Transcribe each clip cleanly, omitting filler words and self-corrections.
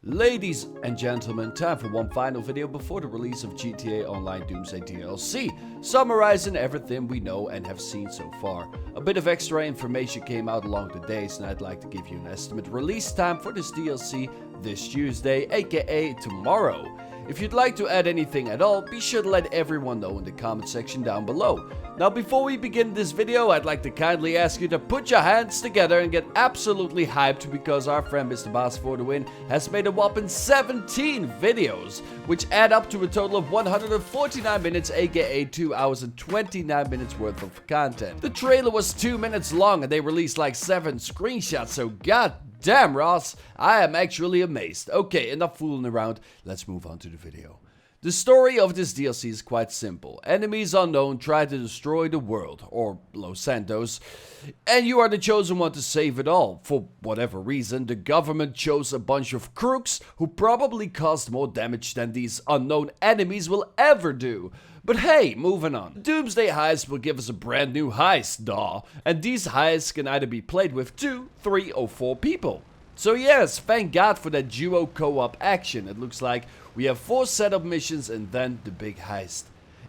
Ladies and gentlemen, time for one final video before the release of GTA Online Doomsday DLC, summarizing everything we know and have seen so far. A bit of extra information came out along the days and I'd like to give you an estimate release time for this DLC this Tuesday, aka tomorrow. If you'd like to add anything at all, be sure to let everyone know in the comment section down below. Now before we begin this video, I'd like to kindly ask you to put your hands together and get absolutely hyped because our friend Mr. Boss for the Win has made a whopping 17 videos, which add up to a total of 149 minutes, aka 2 hours and 29 minutes worth of content. The trailer was 2 minutes long and they released like 7 screenshots, so god damn, Ross, I am actually amazed. Okay, enough fooling around, let's move on to the video. The story of this DLC is quite simple. Enemies unknown try to destroy the world, or Los Santos, and you are the chosen one to save it all. For whatever reason, the government chose a bunch of crooks who probably caused more damage than these unknown enemies will ever do. But hey, moving on. Doomsday Heist will give us a brand new heist, duh. And these heists can either be played with 2, 3 or 4 people. So yes, thank God for that duo co-op action. It looks like we have 4 setup missions and then the big heist.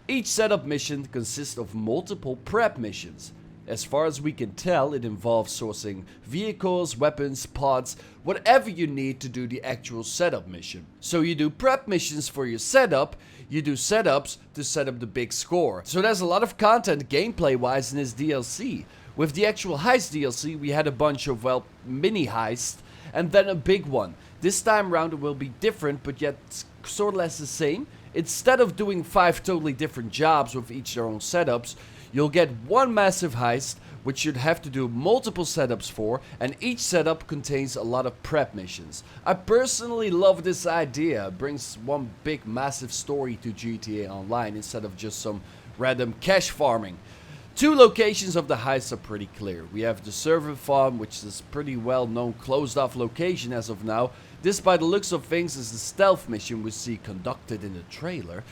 Each setup mission consists of multiple prep missions. As far as we can tell, it involves sourcing vehicles, weapons, pods, whatever you need to do the actual setup mission. So you do prep missions for your setup, you do setups to set up the big score. So there's a lot of content gameplay wise in this DLC. With the actual heist DLC, we had a bunch of, well, mini heists and then a big one. This time around it will be different, but yet sort of less the same. Instead of doing 5 totally different jobs with each their own setups, you'll get one massive heist, which you'd have to do multiple setups for, and each setup contains a lot of prep missions. I personally love this idea. It brings one big massive story to GTA Online instead of just some random cash farming. 2 locations of the heist are pretty clear. We have the server farm, which is a pretty well known closed off location as of now. This, by the looks of things, is the stealth mission we see conducted in the trailer.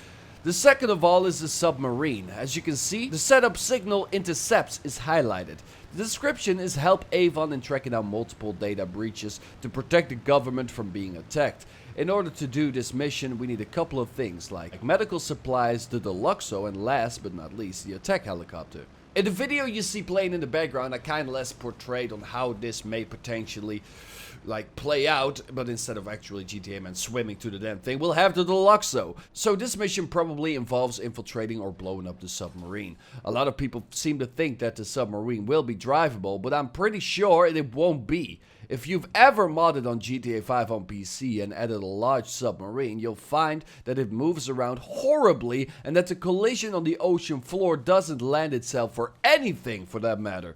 The second of all is the submarine. As you can see, the setup signal intercepts is highlighted. The description is help Avon in tracking down multiple data breaches to protect the government from being attacked. In order to do this mission, we need a couple of things like medical supplies, the Deluxo, and last but not least, the attack helicopter. In the video you see playing in the background, I kinda less portrayed on how this may potentially play out, but instead of actually GTA man swimming to the damn thing, we'll have the Deluxo. So this mission probably involves infiltrating or blowing up the submarine. A lot of people seem to think that the submarine will be drivable, but I'm pretty sure it won't be. If you've ever modded on GTA 5 on PC and added a large submarine, you'll find that it moves around horribly and that the collision on the ocean floor doesn't land itself for anything for that matter.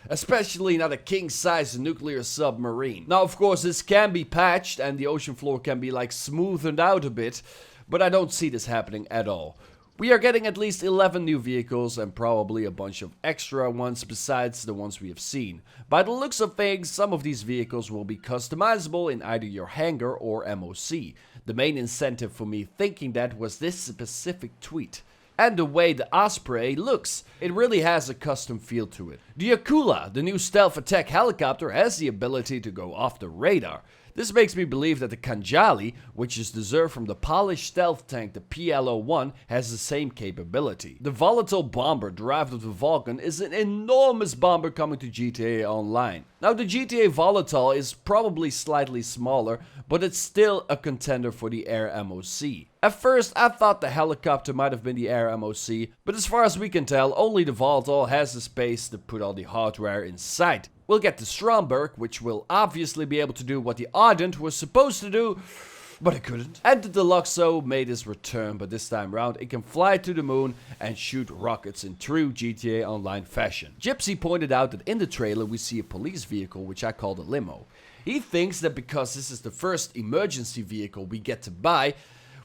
Especially not a king-size nuclear submarine. Now of course this can be patched and the ocean floor can be smoothed out a bit, but I don't see this happening at all. We are getting at least 11 new vehicles and probably a bunch of extra ones besides the ones we have seen. By the looks of things, some of these vehicles will be customizable in either your hangar or MOC. The main incentive for me thinking that was this specific tweet. And the way the Osprey looks. It really has a custom feel to it. The Akula, the new stealth attack helicopter, has the ability to go off the radar. This makes me believe that the Kanjali, which is deserved from the polished stealth tank the PL-01, has the same capability. The volatile bomber derived of the Vulcan is an enormous bomber coming to GTA Online. Now the GTA Volatile is probably slightly smaller, but it's still a contender for the Air MOC. At first I thought the helicopter might have been the Air MOC, but as far as we can tell, only the Volatile has the space to put all the hardware inside. We'll get the Stromberg, which will obviously be able to do what the Ardent was supposed to do, but it couldn't. And the Deluxo made its return, but this time around it can fly to the moon and shoot rockets in true GTA Online fashion. Gypsy pointed out that in the trailer we see a police vehicle, which I call the limo. He thinks that because this is the first emergency vehicle we get to buy,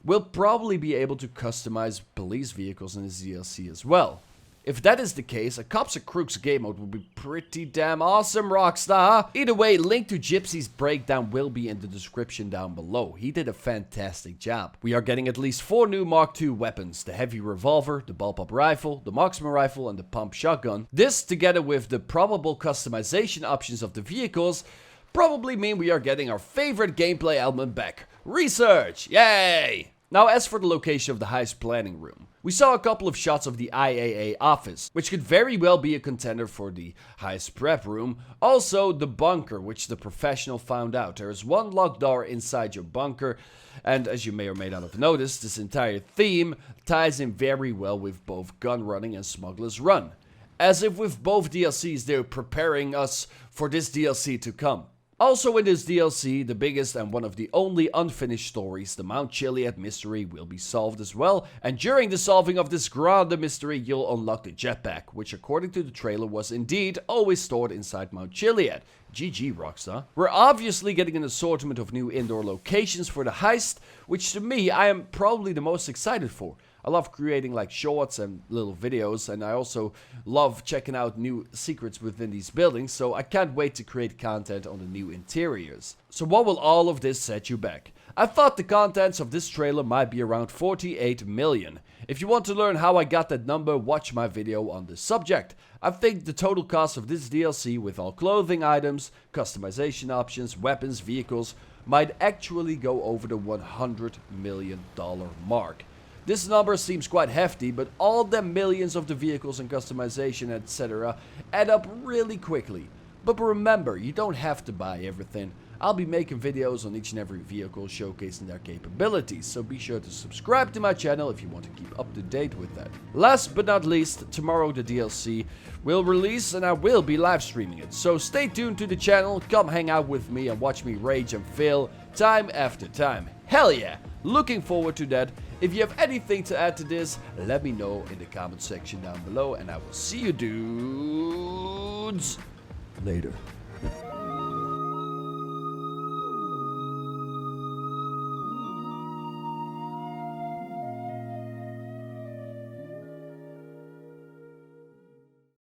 we'll probably be able to customize police vehicles in this DLC as well. If that is the case, a Cops and Crooks game mode would be pretty damn awesome, Rockstar. Either way, link to Gypsy's breakdown will be in the description down below. He did a fantastic job. We are getting at least 4 new Mark II weapons. The heavy revolver, the bullpup rifle, the marksman rifle and the pump shotgun. This, together with the probable customization options of the vehicles, probably mean we are getting our favorite gameplay element back. Research! Yay! Now, as for the location of the heist planning room, we saw a couple of shots of the IAA office, which could very well be a contender for the heist prep room. Also, the bunker, which the professional found out. There is one locked door inside your bunker, and as you may or may not have noticed, this entire theme ties in very well with both Gun Running and Smuggler's Run. As if with both DLCs, they're preparing us for this DLC to come. Also in this DLC, the biggest and one of the only unfinished stories, the Mount Chiliad mystery, will be solved as well. And during the solving of this grand mystery, you'll unlock the jetpack, which according to the trailer was indeed always stored inside Mount Chiliad. GG, Rockstar. We're obviously getting an assortment of new indoor locations for the heist, which to me, I am probably the most excited for. I love creating like shorts and little videos, and I also love checking out new secrets within these buildings, so I can't wait to create content on the new interiors. So what will all of this set you back? I thought the contents of this trailer might be around 48 million. If you want to learn how I got that number, watch my video on this subject. I think the total cost of this DLC with all clothing items, customization options, weapons, vehicles might actually go over the $100 million mark. This number seems quite hefty, but all the millions of the vehicles and customization, etc. add up really quickly. But remember, you don't have to buy everything. I'll be making videos on each and every vehicle showcasing their capabilities, so be sure to subscribe to my channel if you want to keep up to date with that. Last but not least, tomorrow the DLC will release and I will be live streaming it. So stay tuned to the channel, come hang out with me and watch me rage and fail time after time. Hell yeah! Looking forward to that. If you have anything to add to this, let me know in the comment section down below, and I will see you dudes later.